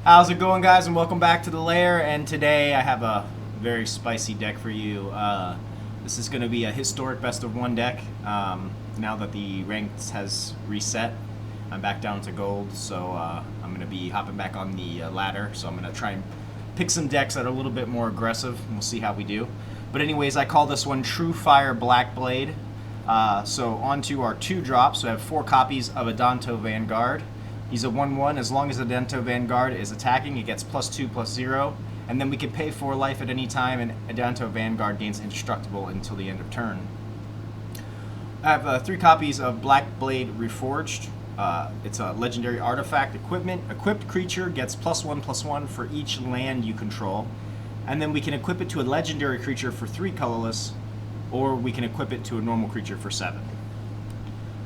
How's it going, guys, and welcome back to the LAIR. And today I have a very spicy deck for you. This is going to be a historic best of one deck. Now that the ranks has reset, I'm back down to gold, so I'm going to be hopping back on the ladder. So I'm going to try and pick some decks that are a little bit more aggressive, and we'll see how we do. But anyways, I call this one Truefire Blackblade. So on to our 2 drops. So I have 4 copies of Adanto Vanguard. He's a 1/1. As long as Adanto Vanguard is attacking, it gets +2/+0, and then we can pay 4 life at any time, and Adanto Vanguard gains indestructible until the end of turn. I have 3 copies of Blackblade Reforged. It's a legendary artifact equipment. Equipped creature gets +1/+1 for each land you control, and then we can equip it to a legendary creature for 3 colorless, or we can equip it to a normal creature for 7.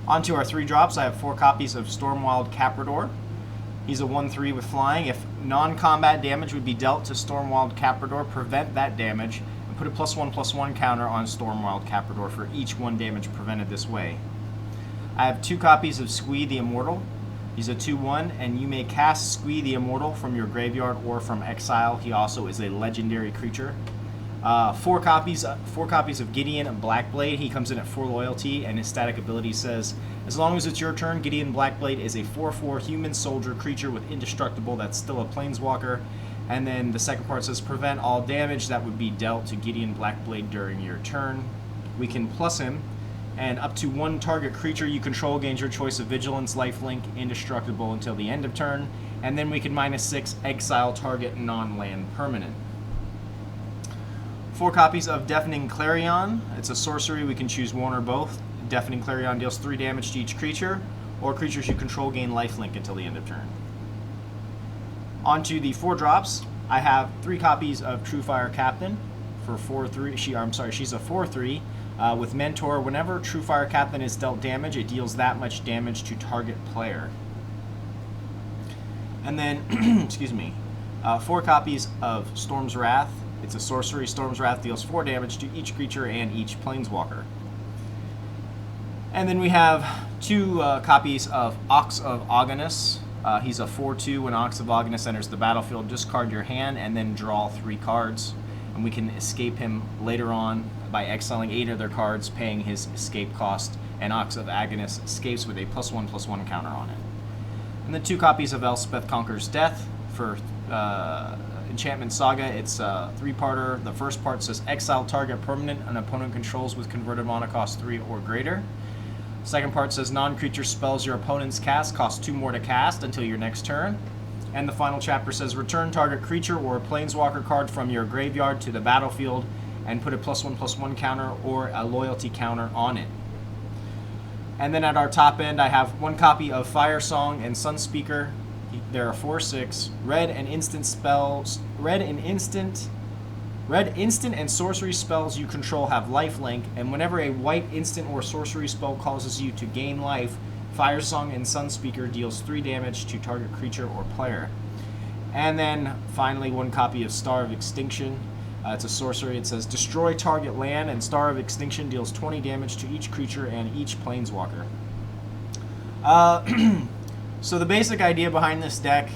On to our 3 drops, I have 4 copies of Stormwild Capridor. He's a 1/3 with flying. If non-combat damage would be dealt to Stormwild Capridor, prevent that damage and put a +1/+1 counter on Stormwild Capridor for each 1 damage prevented this way. I have 2 copies of Squee the Immortal. He's a 2/1, and you may cast Squee the Immortal from your graveyard or from exile. He also is a legendary creature. 4 copies of Gideon Blackblade. He comes in at 4 loyalty, and his static ability says, as long as it's your turn, Gideon Blackblade is a 4/4 human soldier creature with indestructible that's still a planeswalker. And then the second part says, prevent all damage that would be dealt to Gideon Blackblade during your turn. We can plus him, and up to 1 target creature you control gains your choice of Vigilance, Lifelink, indestructible until the end of turn. And then we can -6 exile target non-land permanent. 4 copies of Deafening Clarion. It's a sorcery. We can choose 1 or both. Deafening Clarion deals 3 damage to each creature, or creatures you control gain lifelink until the end of turn. On to the 4 drops. I have 3 copies of Truefire Captain for 4/3. She's a 4/3 with Mentor. Whenever Truefire Captain is dealt damage, it deals that much damage to target player. And then, excuse me, 4 copies of Storm's Wrath. It's a sorcery. Storm's Wrath deals 4 damage to each creature and each planeswalker. And then we have 2 copies of Ox of Agonus. He's a 4/2. When Ox of Agonus enters the battlefield, discard your hand and then draw 3 cards. And we can escape him later on by exiling 8 of their cards, paying his escape cost, and Ox of Agonus escapes with a +1/+1 counter on it. And then 2 copies of Elspeth Conquers Death for Enchantment Saga. It's a 3-parter. The first part says exile target permanent an opponent controls with converted mana cost 3 or greater. Second part says non-creature spells your opponent's cast cost 2 more to cast until your next turn. And the final chapter says return target creature or a planeswalker card from your graveyard to the battlefield and put a +1/+1 counter or a loyalty counter on it. And then at our top end, I have 1 copy of Fire Song and Sunspeaker. There are 4/6 red and instant and sorcery spells you control have lifelink, and whenever a white instant or sorcery spell causes you to gain life, Fire Song and Sunspeaker deals 3 damage to target creature or player. And then finally 1 copy of Star of Extinction. It's a sorcery. It says destroy target land, and Star of Extinction deals 20 damage to each creature and each planeswalker. So the basic idea behind this deck,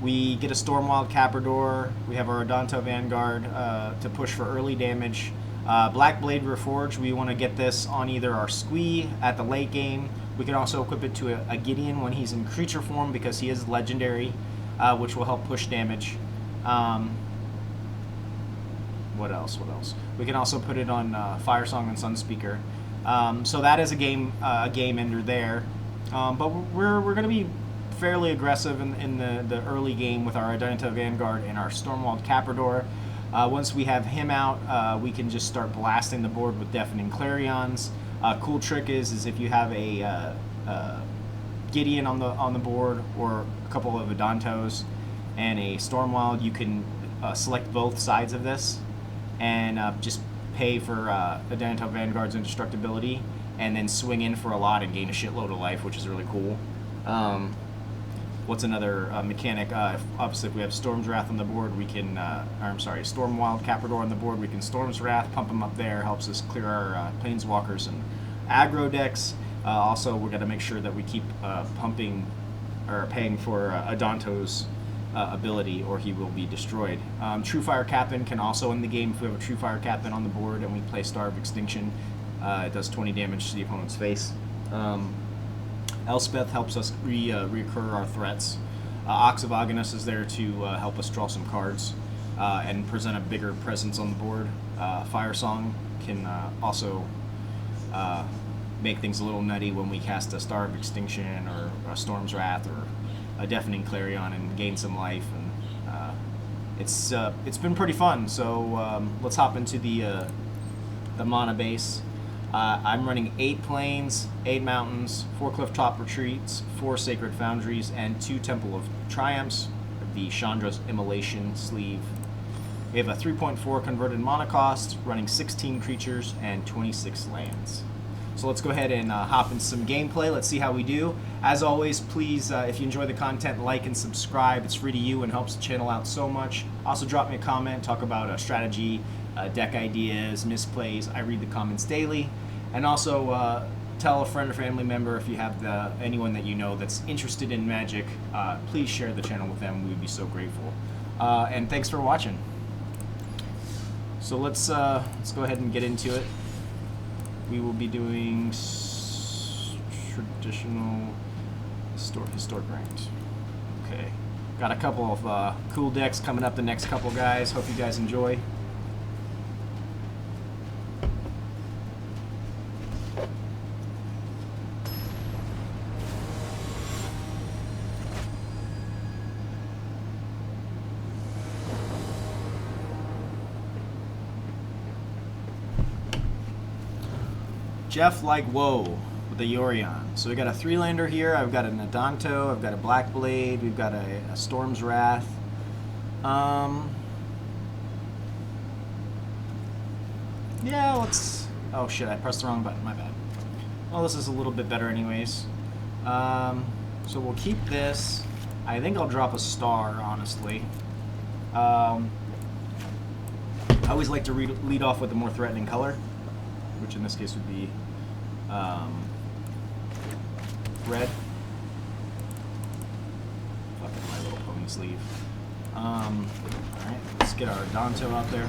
we get a Stormwild Capridor, we have our Adanto Vanguard to push for early damage. Blackblade Reforged, we want to get this on either our Squee at the late game. We can also equip it to a Gideon when he's in creature form because he is legendary, which will help push damage. What else? We can also put it on Fire Song and Sunspeaker. So that is a game ender there. But we're going to be fairly aggressive in the early game with our Adanto Vanguard and our Stormwild Capridor. Once we have him out, we can just start blasting the board with Deafening Clarions. Cool trick is if you have a Gideon on the board or a couple of Adantos and a Stormwild, you can select both sides of this and just pay for Adanto Vanguard's indestructibility, and then swing in for a lot and gain a shitload of life, which is really cool. What's another mechanic? If we have Storm's Wrath on the board, we can, Stormwild Capridor on the board, we can Storm's Wrath, pump him up there, helps us clear our Planeswalkers and aggro decks. Also, we're going to make sure that we keep pumping or paying for Adanto's ability, or he will be destroyed. Truefire Captain can also end the game if we have a Truefire Captain on the board and we play Star of Extinction. It does 20 damage to the opponent's face. Elspeth helps us recur our threats. Ox of Agonus is there to help us draw some cards and present a bigger presence on the board. Fire Song can also make things a little nutty when we cast a Star of Extinction or a Storm's Wrath or a Deafening Clarion and gain some life. And it's been pretty fun. So let's hop into the mana base. I'm running 8 plains, 8 mountains, 4 Clifftop Retreats, 4 Sacred Foundries, and 2 Temple of Triumphs, the Chandra's Immolation sleeve. We have a 3.4 converted mana cost, running 16 creatures and 26 lands. So let's go ahead and hop into some gameplay. Let's see how we do. As always, please, if you enjoy the content, like and subscribe. It's free to you and helps the channel out so much. Also, drop me a comment, talk about strategy, deck ideas, misplays. I read the comments daily. And also, tell a friend or family member if you have anyone that you know that's interested in Magic. Please share the channel with them. We'd be so grateful. And thanks for watching. So let's go ahead and get into it. We will be doing traditional historic ranked. Okay, got a couple of cool decks coming up the next couple, guys. Hope you guys enjoy. Jeff like whoa with the Yorion. So we got a 3-lander here. I've got an Adanto. I've got a Blackblade. We've got a Storm's Wrath. Yeah, let's. Oh shit! I pressed the wrong button. My bad. Well, this is a little bit better, anyways. So we'll keep this. I think I'll drop a star, honestly. I always like to lead off with a more threatening color, which in this case would be red. Fucking My Little Pony sleeve. Alright, let's get our Adanto out there.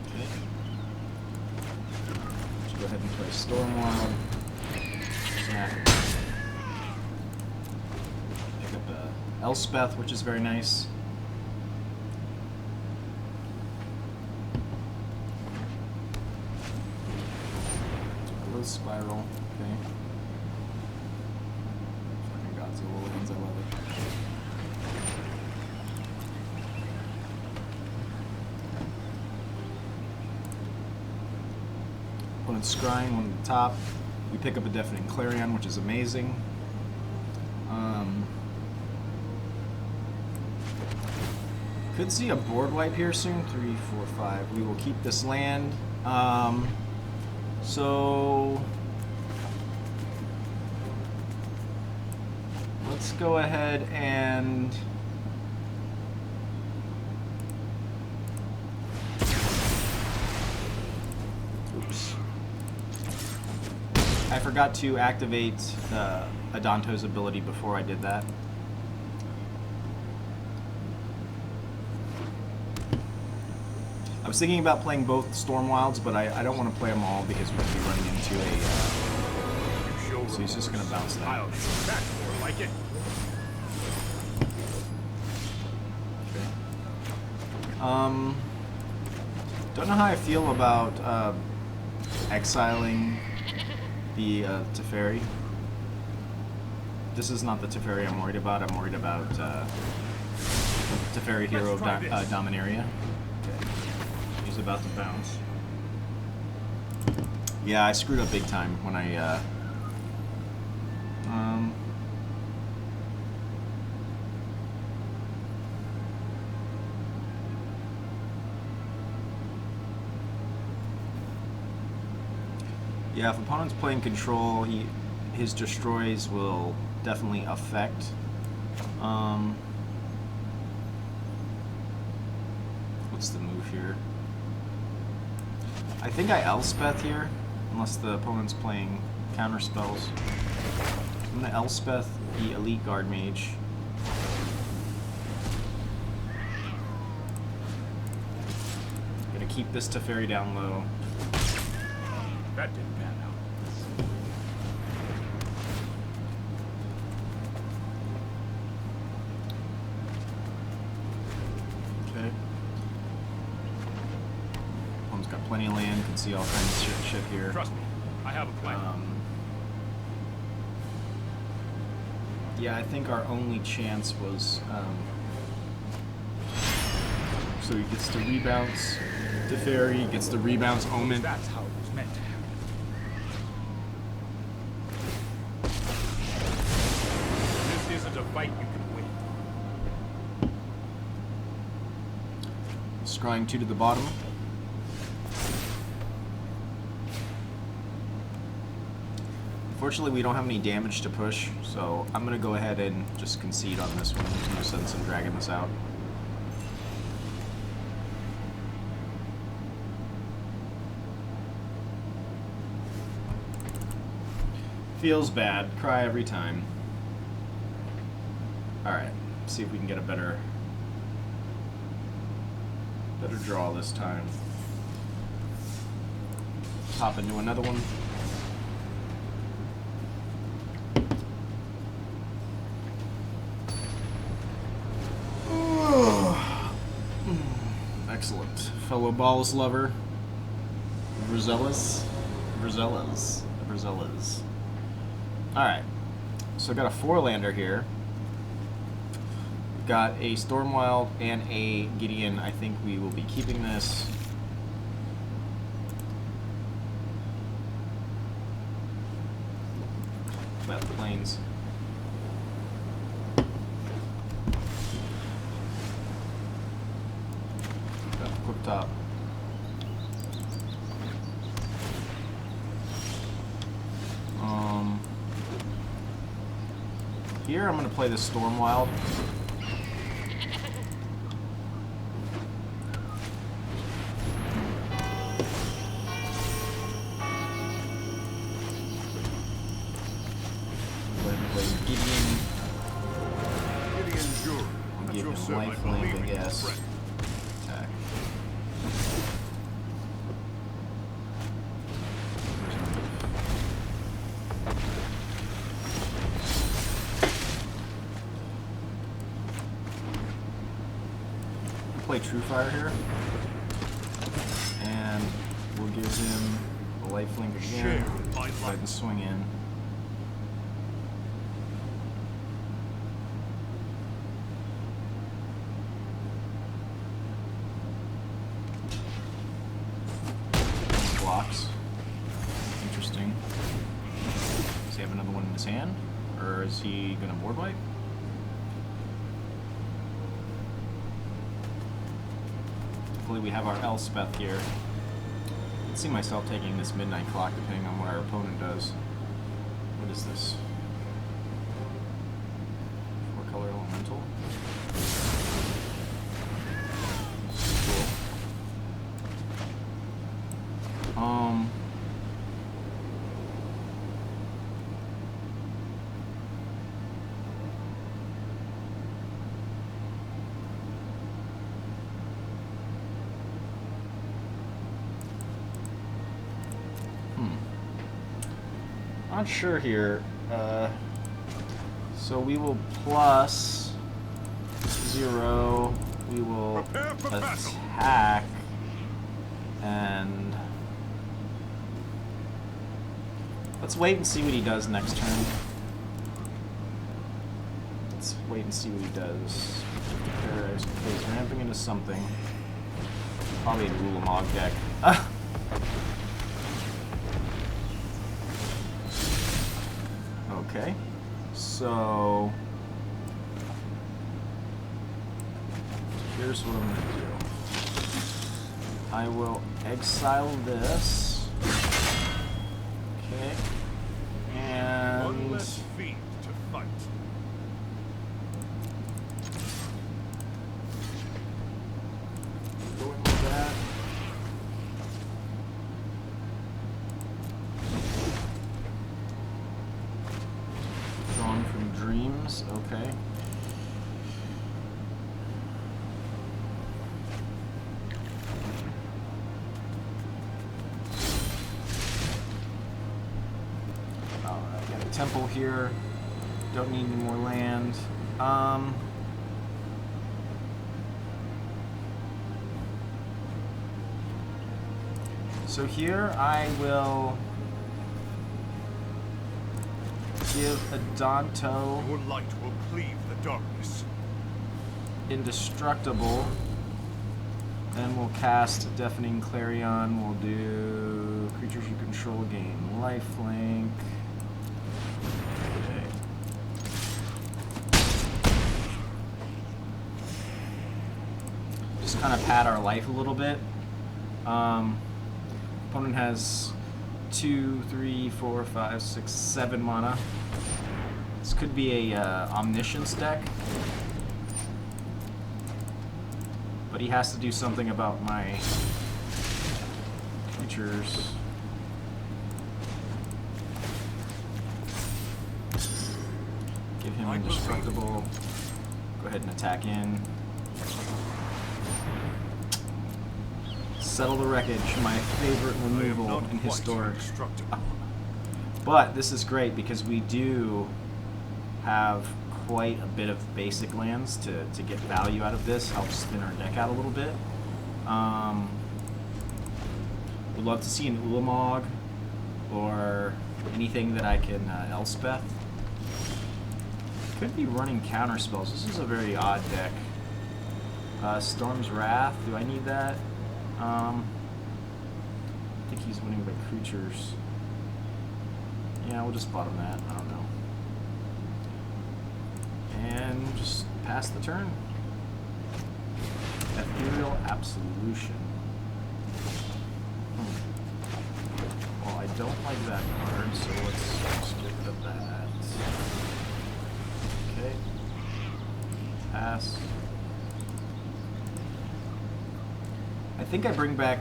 Okay. Let's go ahead and play Stormwild. Pick up Elspeth, which is very nice. A little spiral, okay. Fucking Godzilla lands, I love it. Opponent's scrying, one at the top. We pick up a Deafening Clarion, which is amazing. Could see a board wipe here soon. 3, 4, 5. We will keep this land. So let's go ahead and oops. I forgot to activate Adanto's ability before I did that. I was thinking about playing both Stormwilds, but I don't want to play them all because we're going to be running into a... so he's just going to bounce that. Like it. Okay. Don't know how I feel about exiling the Teferi. This is not the Teferi I'm worried about. I'm worried about Teferi Hero of Dominaria. Okay. He's about to bounce. Yeah, I screwed up big time when I yeah, if opponent's playing control, his destroys will definitely affect What's the move here? I think I Elspeth here, unless the opponent's playing counter spells. I'm gonna Elspeth the Elite Guard Mage. Gonna keep this Teferi down low. That didn't pan out. Okay. One's got plenty of land, can see all kinds of shit here. Trust me, I have a plan. Yeah, I think our only chance was, so he gets to rebounce Teferi, gets to rebounce Omen. That's how it was meant to happen. This isn't a fight you can win. Scrying 2 to the bottom. Unfortunately, we don't have any damage to push, so I'm going to go ahead and just concede on this one. There's no sense in dragging this out. Feels bad. Cry every time. Alright, see if we can get a better draw this time. Hop into another one. Excellent. Fellow Balls lover. Verzellas. Alright. So I got a 4-lander here. Got a Stormwild and a Gideon. I think we will be keeping this. About the planes. Clifftop. Here I'm going to play the Stormwild. Play Gideon. Gideon's your. I'll give him lifelink, I guess. Attack. Play Truefire here, and we'll give him a lifelink again. Go ahead and swing in. Blocks. Interesting. Does he have another one in his hand, or is he gonna board wipe? We have our Elspeth here. I can see myself taking this midnight clock depending on what our opponent does. What is this? 4-color elemental. Cool. Not sure here. So we will plus 0. We will attack and let's wait and see what he does next turn. Let's wait and see what he does. He's ramping into something. Probably a Rulamog deck. Okay, so here's what I'm going to do. I will exile this. Okay, and one less feat to fight. Going pass. Okay. Alright, got a temple here. Don't need any more land. So here I will give Adanto Your light will cleave the darkness. Indestructible. Then we'll cast Deafening Clarion. We'll do creatures you control gain lifelink. Okay. Just kind of pad our life a little bit. Opponent has 2, 3, 4, 5, 6, 7 mana. This could be a Omniscience deck. But he has to do something about my creatures. Give him Indestructible. Go ahead and attack in. Settle the Wreckage, my favorite removal in Historic. But this is great because we do have quite a bit of basic lands to get value out of this. Helps spin our deck out a little bit. Would love to see an Ulamog or anything that I can Elspeth. Could be running counter spells. This is a very odd deck. Storm's Wrath, do I need that? I think he's winning by creatures. Yeah, we'll just bottom that. I don't know. And just pass the turn. Ethereal Absolution. Well, I don't like that card, so let's just get rid of that. Okay. Pass. I think I bring back...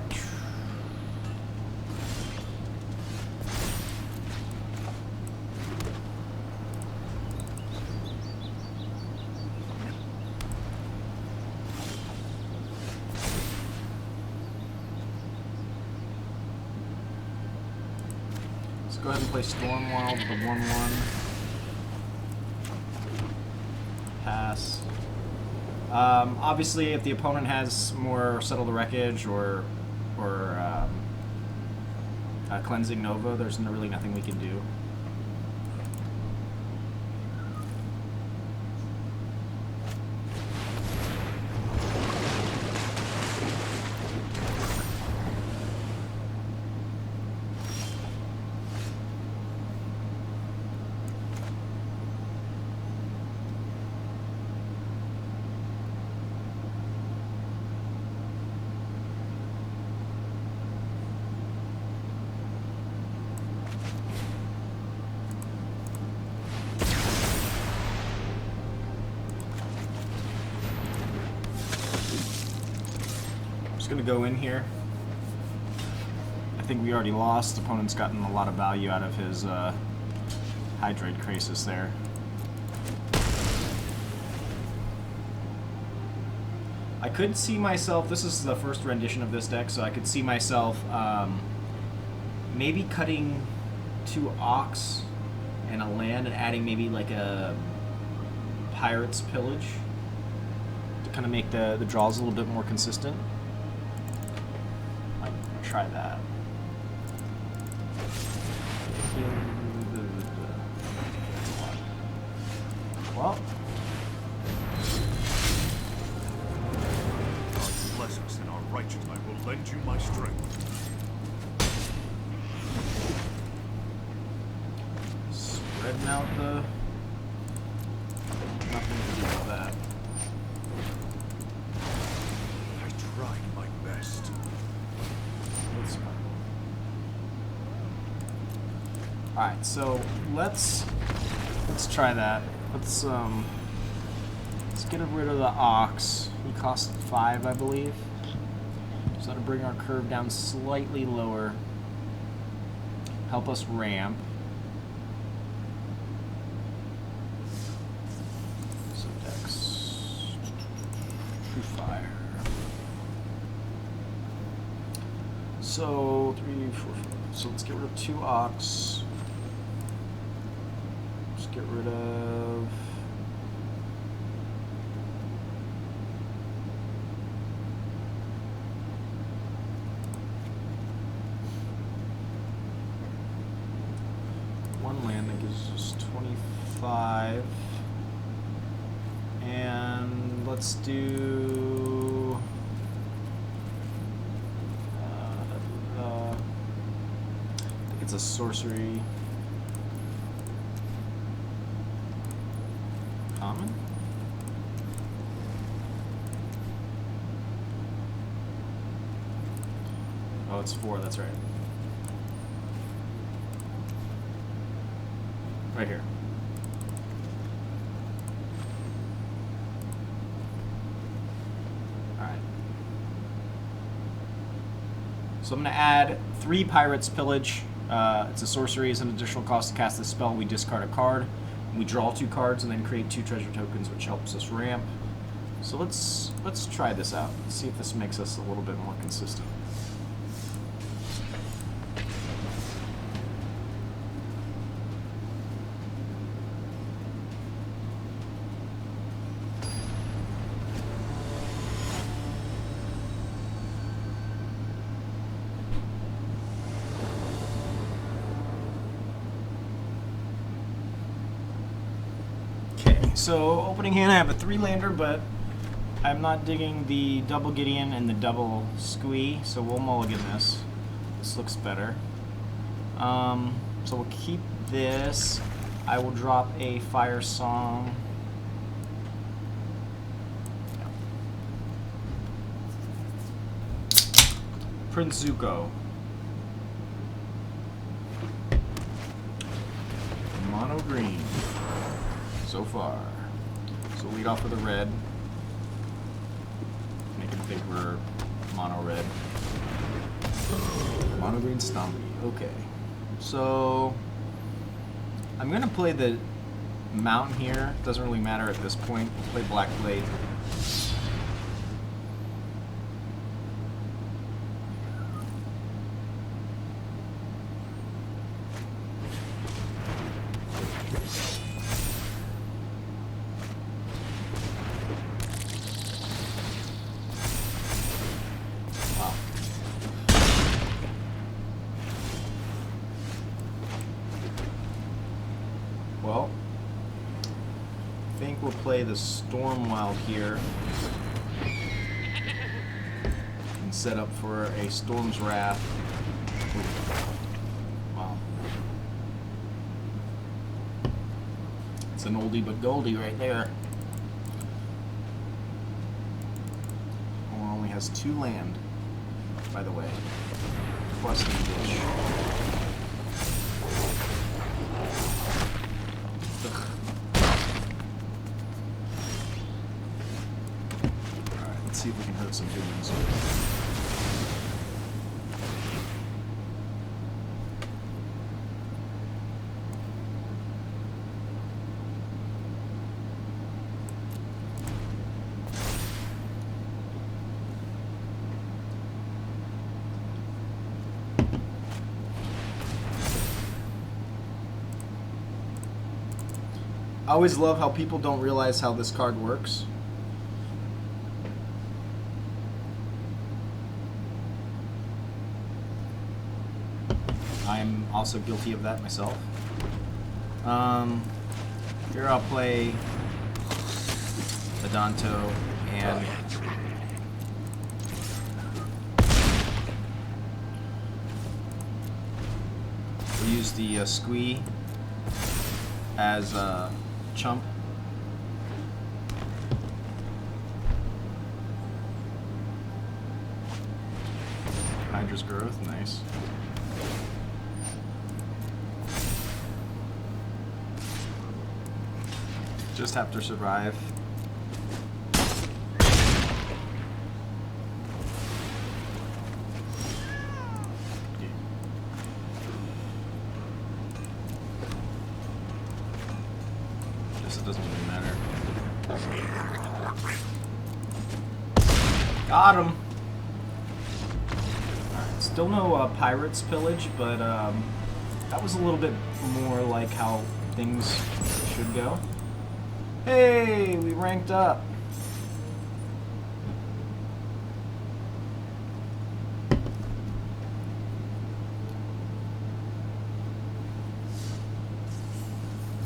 Let's go ahead and play Stormwild with a 1/1. Pass. Obviously, if the opponent has more Settle the Wreckage or Cleansing Nova, there's really nothing we can do. Gonna go in here. I think we already lost. Opponent's gotten a lot of value out of his Hydroid Krasis there. I could see myself, this is the first rendition of this deck, so I could see myself maybe cutting 2 Ox and a land and adding maybe like a Pirate's Pillage to kind of make the draws a little bit more consistent. Try that. Well, God's blessings in our righteousness, I will lend you my strength. spreading out the... Nothing to do with that. I tried my best. Alright, so let's try that. Let's get rid of the Ox. He costs 5, I believe. So that'll bring our curve down slightly lower. Help us ramp. Truefire. So 3, 4, 5. So let's get rid of 2 Ox. Let's get rid of. One land that gives us 25. And let's do. I think it's a sorcery. Common? Oh, it's 4, that's right. Right here. Alright. So I'm going to add 3 Pirates Pillage. It's a sorcery. It's an additional cost to cast this spell. We discard a card. We draw 2 cards and then create 2 treasure tokens, which helps us ramp. So let's try this out. Let's see if this makes us a little bit more consistent. So, opening hand, I have a 3-lander, but I'm not digging the double Gideon and the double Squee, so we'll mulligan this. This looks better. So we'll keep this. I will drop a Fire Song. Prince Zuko. Mono green. So far. So lead off with a red. Make him think we're mono red. Mono green Stompy. Okay. So I'm gonna play the mountain here. Doesn't really matter at this point. We'll play Blackblade. Well, I think we'll play the Stormwild here and set up for a Storm's Wrath. Wow. It's an oldie but goldie right there. Oh, only has 2 land, by the way. Plus the dish. See if we can hurt some big ones here. I always love how people don't realize how this card works. I'm also guilty of that myself. Here I'll play Adanto and we'll use the Squee as a chump. Hydra's Growth, nice. Just have to survive. Guess it doesn't really matter. Got him. Alright, still no Pirates Pillage, but that was a little bit more like how things should go. Hey, we ranked up.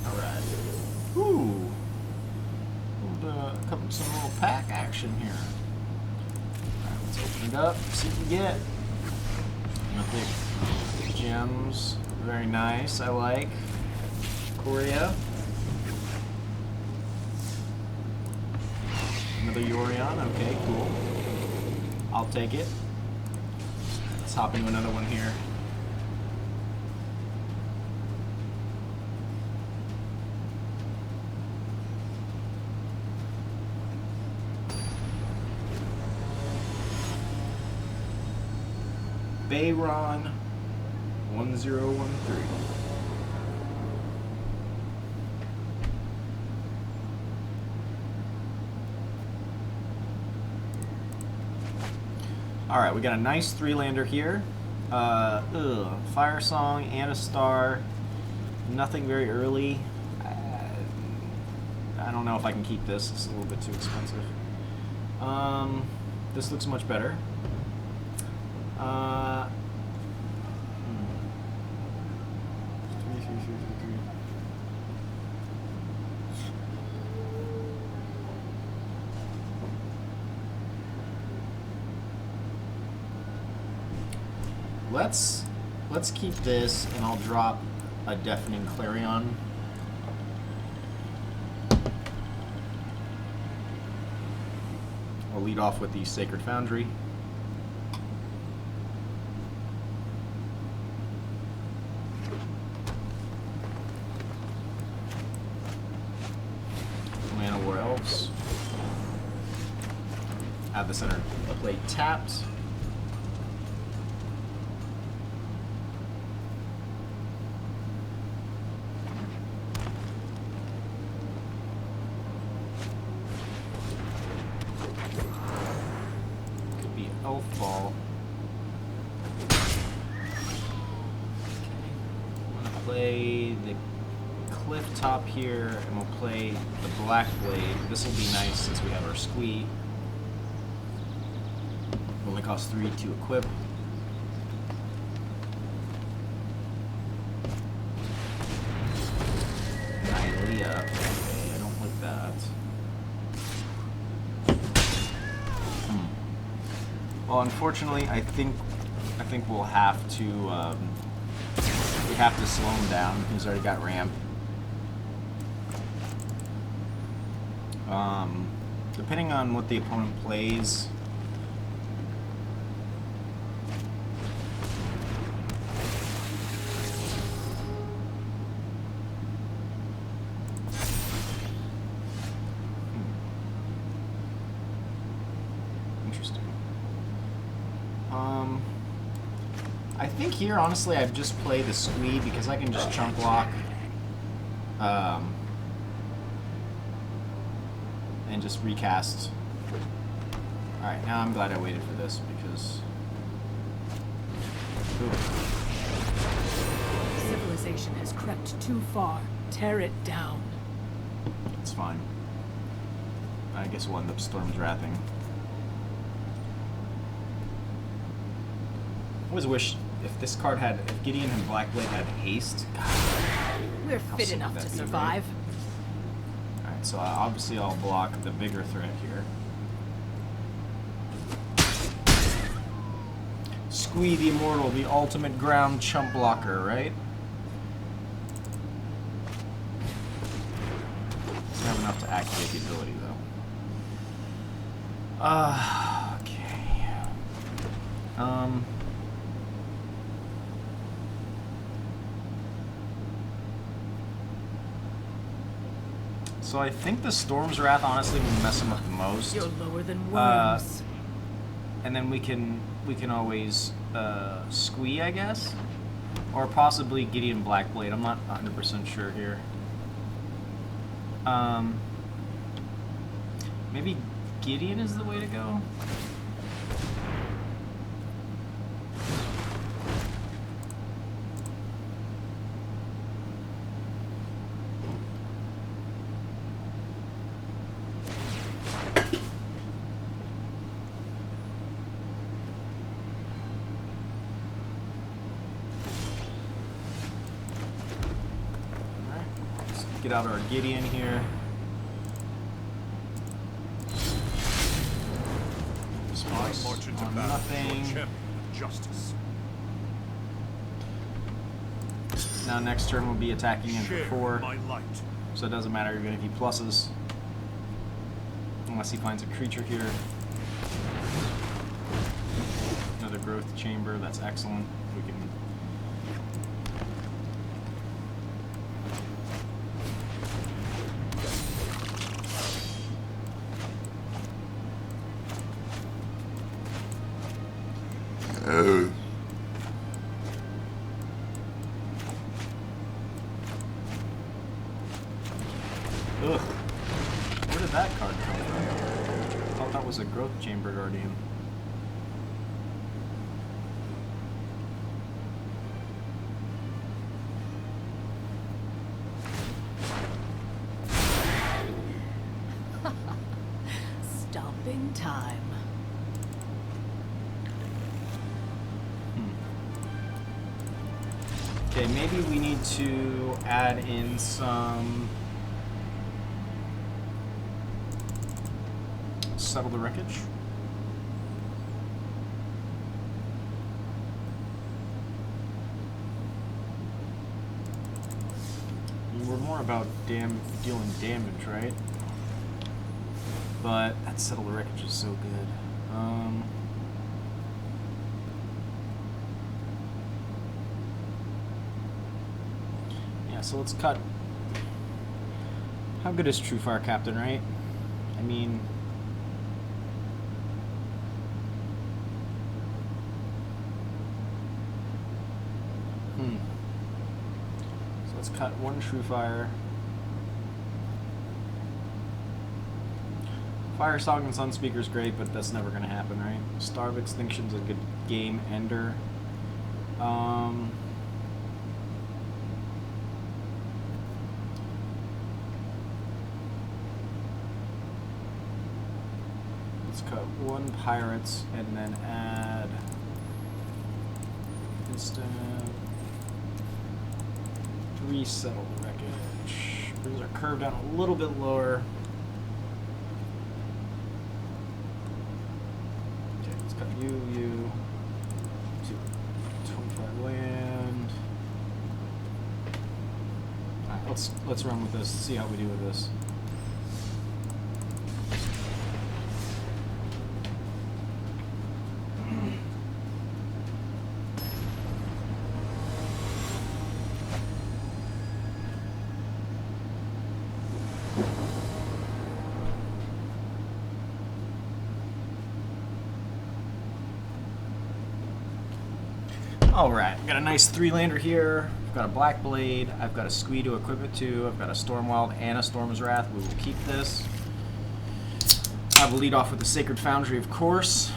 Alright. Ooh. Some little pack action here. Alright, let's open it up, see what we get. Mythic gems. Very nice, I like. Korea. Another Yorion, okay, cool. I'll take it. Let's hop into another one here. Bayron 1013. Alright, we got a nice 3-lander here. Fire Song and a star. Nothing very early. I don't know if I can keep this. It's a little bit too expensive. This looks much better. Let's keep this, and I'll drop a Deafening Clarion. I'll lead off with the Sacred Foundry. Mana War Elves. Have the center plate tapped. Ball. I'm gonna play the Clifftop here, and we'll play the Blackblade. This will be nice since we have our Squee. Only costs 3 to equip. Nylea. Okay, I don't like that. Well, unfortunately, I think we'll have to we have to slow him down. He's already got ramp. Depending on what the opponent plays. I think here, honestly, I'd just play the Squee because I can just chunk block and just recast. Alright, now I'm glad I waited for this because... Civilization has crept too far. Tear it down. It's fine. I guess we'll end up Storm's Wrathing. I always wish if this card had, if Gideon and Blackblade had haste. God, we're fit enough to survive. Right? Alright, so obviously I'll block the bigger threat here. Squee the Immortal, the ultimate ground chump blocker, right? Doesn't have enough to activate the ability though. Okay. So I think the Storm's Wrath honestly will mess him up the most. You're lower than worms. And then we can always Squee, I guess, or possibly Gideon Blackblade. I'm not 100% sure here. Maybe Gideon is the way to go. get out our Gideon here. Response March into on battle. nothing. Your champion of justice. Now next turn we'll be attacking in for Share 4. my light. So it doesn't matter even if he pluses. Unless he finds a creature here. Another growth chamber, that's excellent. We can Ugh. Where did that card come from? I thought that was a growth chamber guardian. Stopping time. Okay, maybe we need to add in some Settle the Wreckage. We're more about dealing damage, right? But that Settle the Wreckage is so good. Yeah, so let's cut. How good is Truefire Captain, right? I mean, so let's cut 1 Truefire. Fire Song and Sunspeaker is great, but that's never going to happen, right? Star of Extinction is a good game ender. Let's cut 1 Pirates and then add instant 3 Settle the Wreckage. Brings our curve down a little bit lower. You, 25 land. Alright, let's run with this, see how we do with this. Alright, got a nice 3-lander here. I've got a Blackblade, I've got a Squee to equip it to, I've got a Stormwild and a Storm's Wrath. We will keep this. I will lead off with the Sacred Foundry, of course.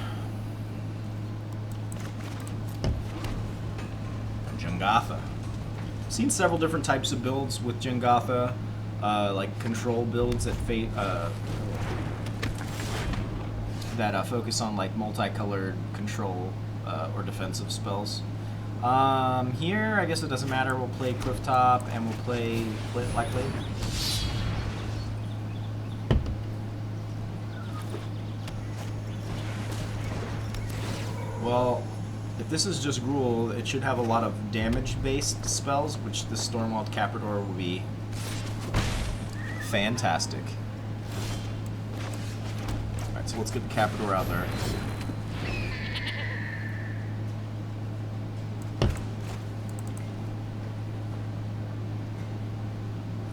Jangatha. I've seen several different types of builds with Jangatha, like control builds that focus on like multicolored control or defensive spells. Here, I guess it doesn't matter. We'll play Clifftop and we'll play Blackblade. Well, if this is just Gruul, it should have a lot of damage-based spells, which the Stormwild Capridor will be fantastic. Alright, so let's get the Capridor out there.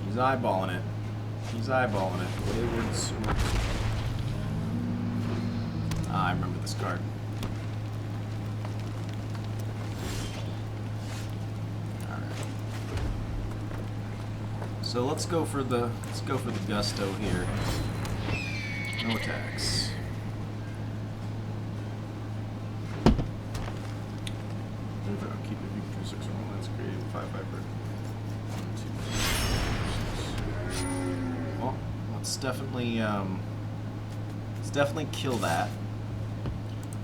He's eyeballing it. He's eyeballing it. Wayward Swoop. Ah, I remember this card. Alright. So let's go for the gusto here. No attacks. Keep it 2/6 or more. Let's create 5/5. Well, let's definitely kill that.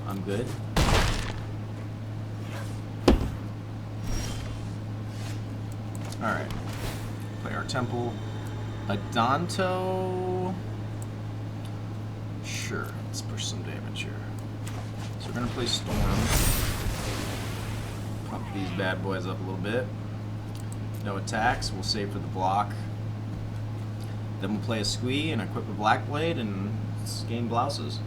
I'm good. Alright. Play our temple. Adanto. Sure, let's push some damage here. So we're gonna play Storm. Pump these bad boys up a little bit. No attacks, we'll save for the block. Then we'll play a Squee and equip a Blackblade and game blouses.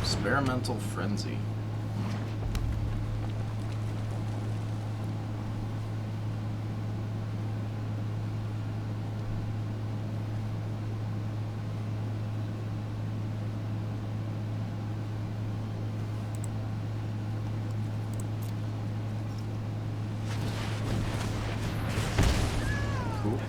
Experimental Frenzy. Cool.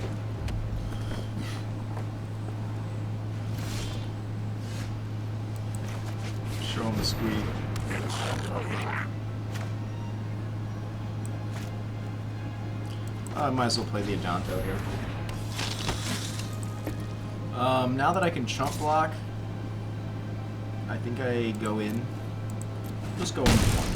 Show him the Squee. I might as well play the Adanto here. Now that I can chump block, I think I go in. Just go in with one.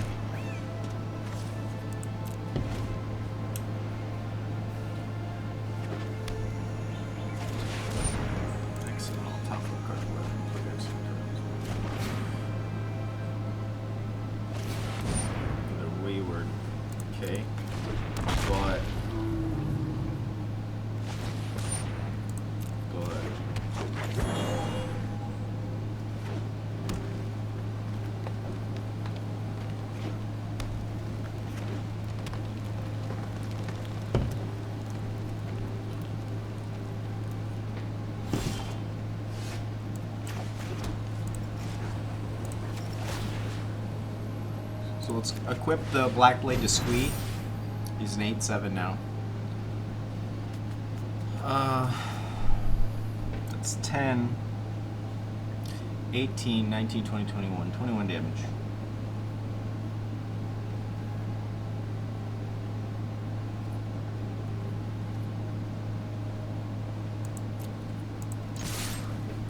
Okay, but so let's equip the Blackblade to Squee. He's an 8/7 now. That's 10, 18, 19, 20, 21. 21 damage.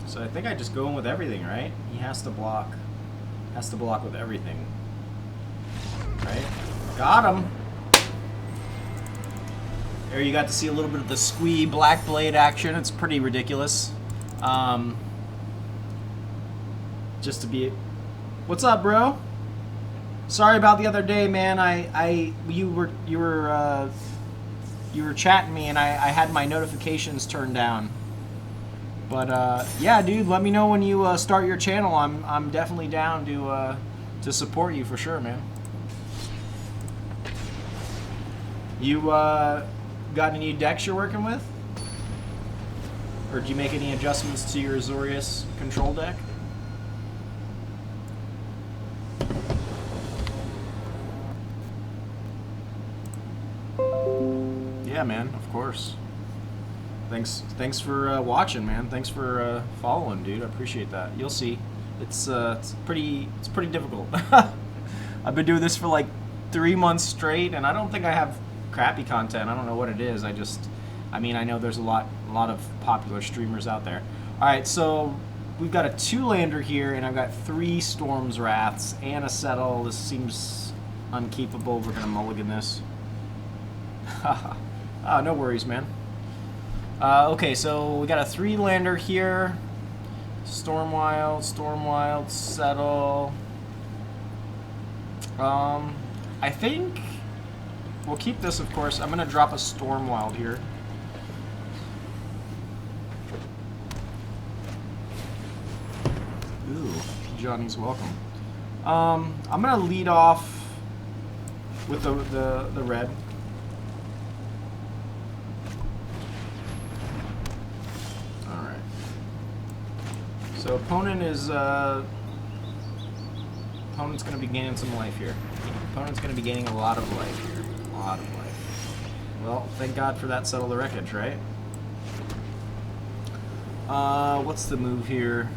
So I think I just go in with everything, right? He has to block. Has to block with everything. Right? Got him! There you got to see a little bit of the Squee Blackblade action. It's pretty ridiculous. Just to be... What's up, bro? Sorry about the other day, man. You were chatting me and I had my notifications turned down. But yeah, dude, let me know when you start your channel. I'm definitely down to support you for sure, man. You got any decks you're working with? Or did you make any adjustments to your Azorius control deck? Yeah, man, of course. Thanks for watching, man. Thanks for following, dude. I appreciate that. You'll see. It's pretty difficult. I've been doing this for like 3 months straight, and I don't think I have crappy content. I don't know what it is. I mean, I know there's a lot of popular streamers out there. All right, so we've got a 2-lander here, and I've got 3 Storm's Wraths and a Settle. This seems unkeepable. We're gonna mulligan this. Oh, no worries, man. Okay, so we got a 3-lander here. Stormwild, Settle. I think we'll keep this, of course. I'm gonna drop a Stormwild here. Ooh, Johnny's welcome. I'm gonna lead off with the red. All right. So opponent's gonna be gaining some life here. Opponent's gonna be gaining a lot of life here. A lot of life. Well, thank God for that Settle the Wreckage, right? What's the move here?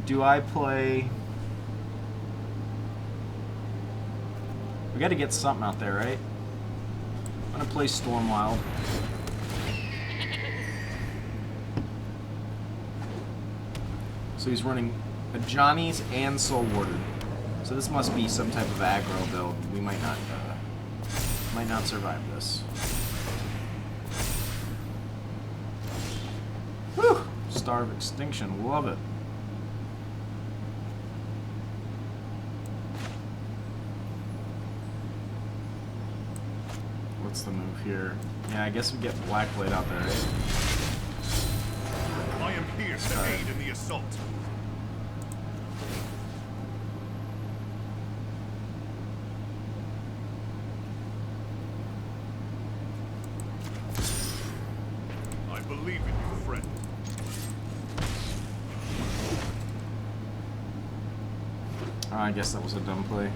Do I play... We gotta get something out there, right? I'm gonna play Stormwild. So he's running a Johnny's and Soul Warden. So this must be some type of aggro build. We might not Might not survive this. Whew! Star of Extinction, love it. What's the move here? Yeah, I guess we get Blackblade out there, right? I am here to aid in the assault. I believe in you, friend. Oh, I guess that was a dumb play.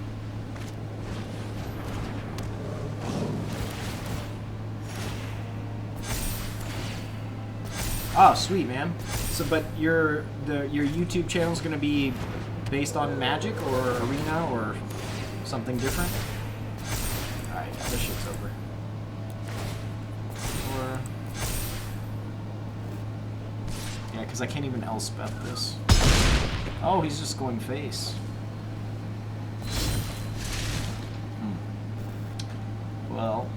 Oh, sweet, man. So, but your YouTube channel is going to be based on Magic or Arena or something different? Alright, this shit's over. Or... yeah, because I can't even Elspeth this. Oh, he's just going face. Well,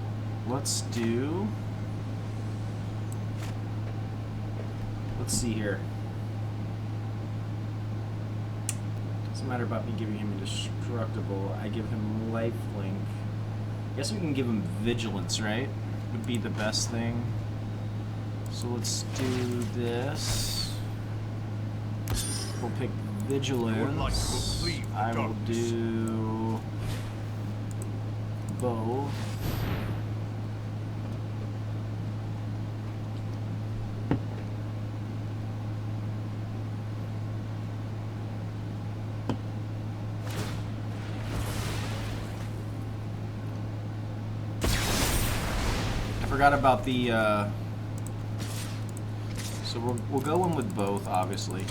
let's do... let's see here. Doesn't matter about me giving him indestructible. I give him lifelink. I guess we can give him vigilance, right? Would be the best thing. So let's do this. We'll pick vigilance. I will do both. Forgot about the so we'll go in with both, obviously.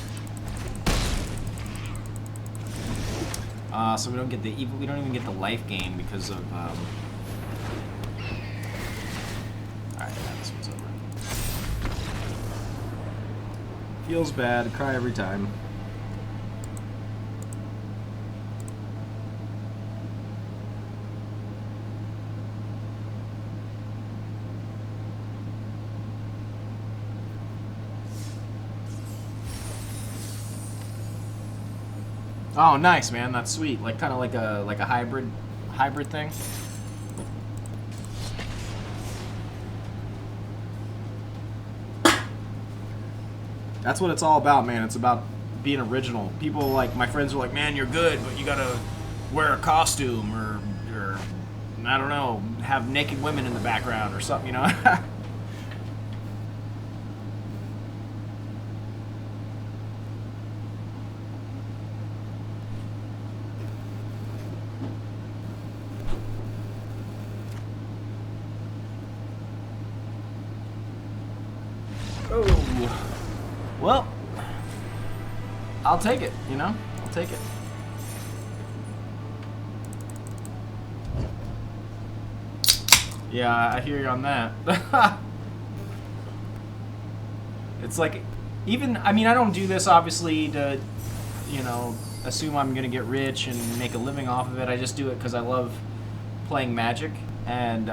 So we don't even get the life gain because of alright, yeah, this one's over. Feels bad, cry every time. Oh, nice, man. That's sweet. Like kind of like a hybrid thing. That's what it's all about, man. It's about being original. People like my friends are like, "Man, you're good, but you gotta wear a costume or I don't know, have naked women in the background or something," you know. Well, I'll take it, you know? I'll take it. Yeah, I hear you on that. It's like, even, I mean, I don't do this, obviously, to, you know, assume I'm going to get rich and make a living off of it. I just do it because I love playing Magic. And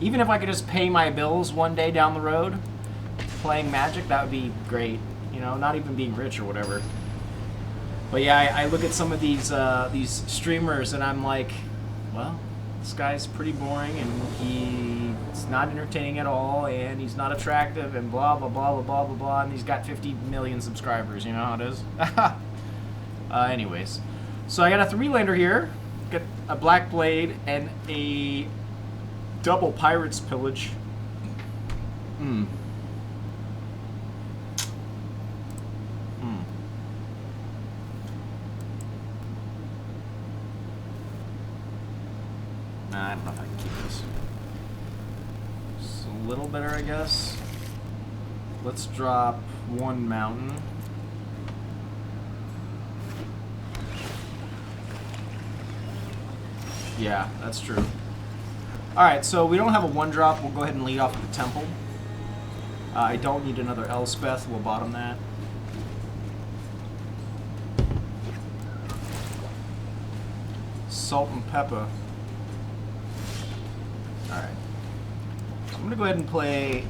even if I could just pay my bills one day down the road, playing Magic, that would be great, you know, not even being rich or whatever. But yeah, I look at some of these streamers and I'm like, well, this guy's pretty boring and he's not entertaining at all and he's not attractive and blah blah blah blah blah blah blah, and he's got 50 million subscribers, you know how it is. Anyways, so I got a 3-lander here, got a Blackblade and a double Pirates Pillage. I don't know if I can keep this. Just a little better, I guess. Let's drop 1 mountain. Yeah, that's true. Alright, so we don't have a 1-drop. We'll go ahead and lead off with the Temple. I don't need another Elspeth. We'll bottom that. Salt and pepper. Alright. So I'm going to go ahead and play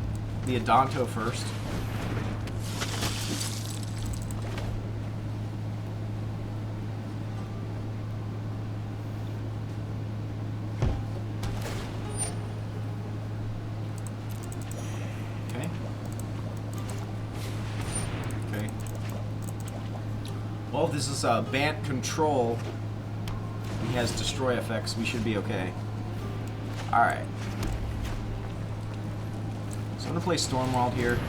the Adanto first. Well, if this is Bant Control, he has Destroy effects, we should be okay. Alright. So I'm going to play Stormwild here.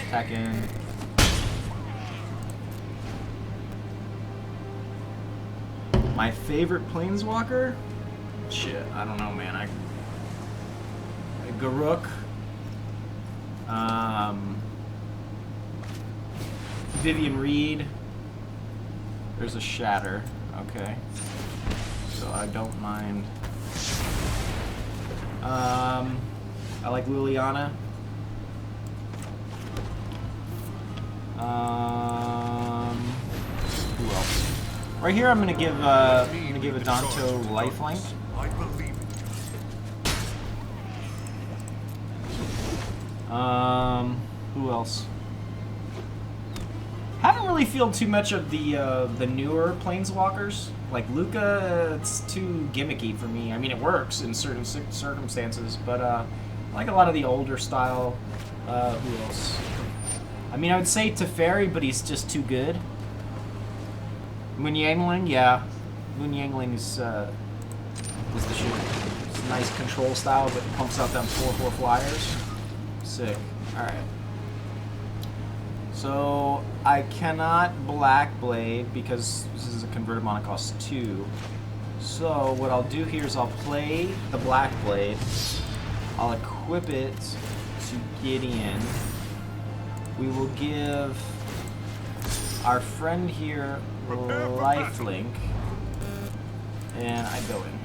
Attack in. My favorite Planeswalker? Shit, I don't know, man. Garruk. Vivian Reed. There's a Shatter. Okay. So I don't mind. I like Liliana. Who else? Right here, I'm gonna give Adanto lifelink. I believe it. Who else? Haven't really feel too much of the newer Planeswalkers. Like Luca, it's too gimmicky for me. I mean, it works in certain circumstances, but I like a lot of the older style. Who else? I mean, I would say Teferi, but he's just too good. Moon Yangling, yeah. Moon Yangling is the shit. It's a nice control style, but it pumps out them 4/4 flyers. Sick. Alright. So, I cannot Blackblade because this is a converted mana cost 2. So, what I'll do here is I'll play the Blackblade. I'll equip it to Gideon. We will give our friend here lifelink. And I go in.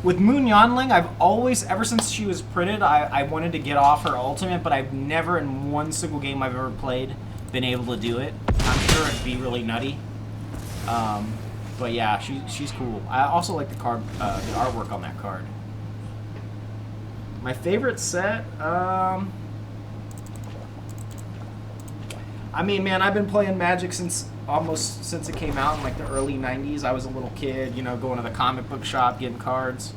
With Moon Yangling, I've always, ever since she was printed, I wanted to get off her ultimate, but I've never in one single game I've ever played been able to do it. I'm sure it'd be really nutty. But yeah, she's cool. I also like the artwork on that card. My favorite set, I mean, man, I've been playing Magic since it came out in like the early 90s. I was a little kid, you know, going to the comic book shop, getting cards.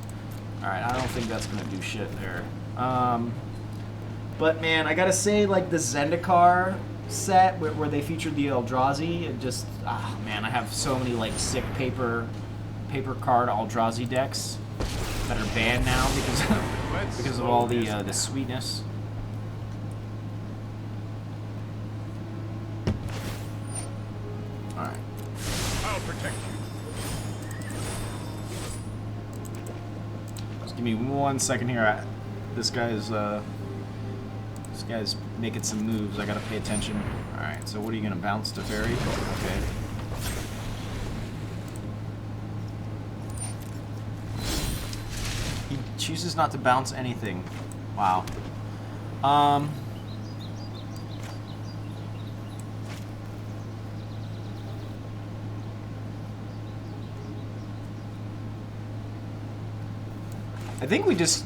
Alright, I don't think that's going to do shit there. But man, I gotta say, like the Zendikar set where they featured the Eldrazi, it just, man, I have so many like sick paper card Eldrazi decks that are banned now because of all the sweetness. Alright. I'll protect you. Just give me 1 second here. This guy's making some moves. I gotta pay attention. Alright, so what are you gonna bounce to Fairy? Okay. He chooses not to bounce anything. Wow. I think we just,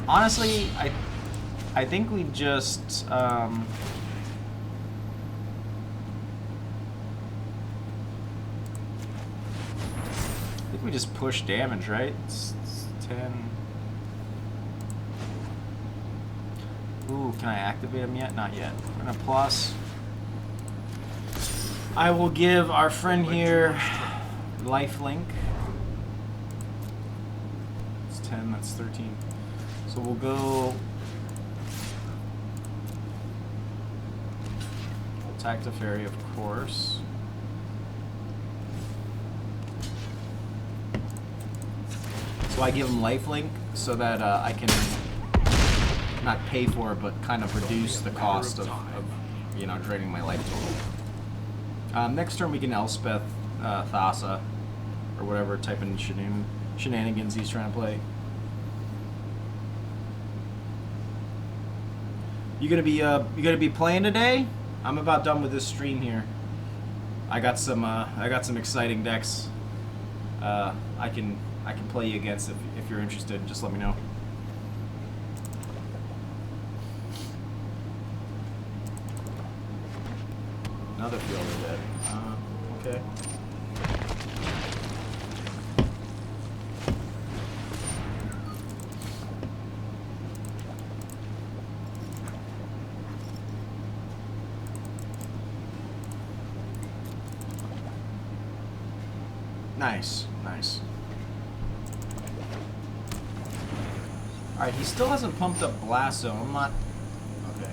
honestly, I think we just, I think we just push damage, right? It's 10. Ooh, can I activate him yet? Not yet. We're gonna plus. I will give our friend here lifelink. 10, that's 13. So we'll go attack the fairy, of course. So I give him lifelink so that I can not pay for it, but kind of reduce the cost of you know, draining my life total. Next turn we can Elspeth Thassa or whatever type of shenanigans he's trying to play. You gonna be playing today? I'm about done with this stream here. I got some exciting decks I can play you against if you're interested. Just let me know. Another field of dead. Okay. Nice, nice. Alright, he still hasn't pumped up blast, so I'm not... Okay.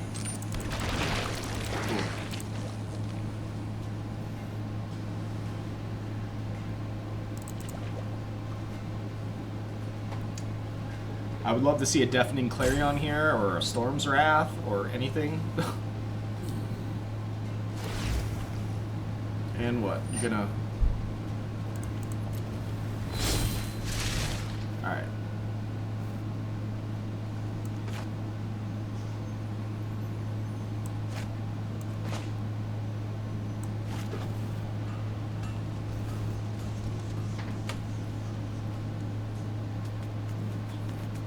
Cool. I would love to see a Deafening Clarion here, or a Storm's Wrath, or anything. And what? You're gonna... Alright.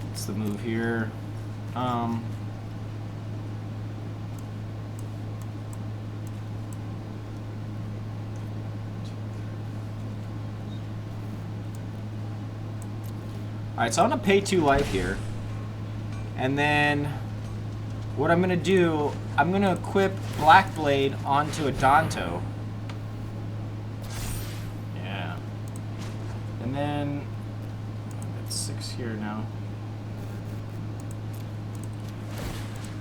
What's the move here? Alright, so I'm going to pay 2 life here. And then what I'm going to do, I'm going to equip Blackblade onto Adanto. Yeah. And then that's 6 here now.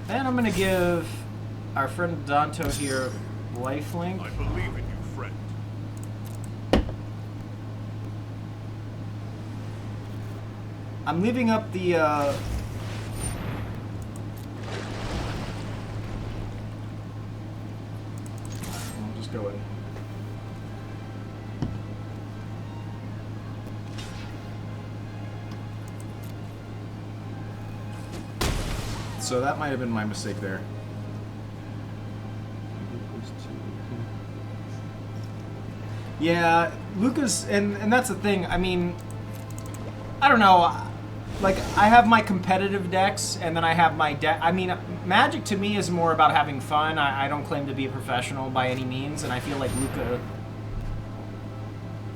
And I'm going to give our friend Adanto here lifelink. I believe in you, friend. I'm leaving up the, we'll just go in. So that might have been my mistake there. Yeah, Lucas, and that's the thing, I mean, I don't know. Like, I have my competitive decks, and then I have my deck. I mean, Magic to me is more about having fun. I don't claim to be a professional by any means, and I feel like Luca.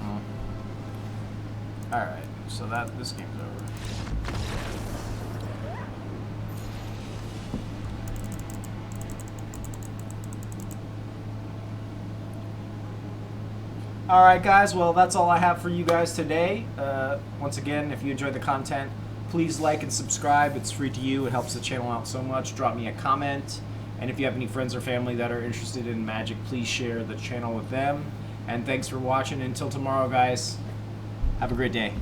Oh. All right, so this game's over. All right, guys. Well, that's all I have for you guys today. Once again, if you enjoyed the content, please like and subscribe. It's free to you. It helps the channel out so much. Drop me a comment. And if you have any friends or family that are interested in Magic, please share the channel with them. And thanks for watching. Until tomorrow, guys, have a great day.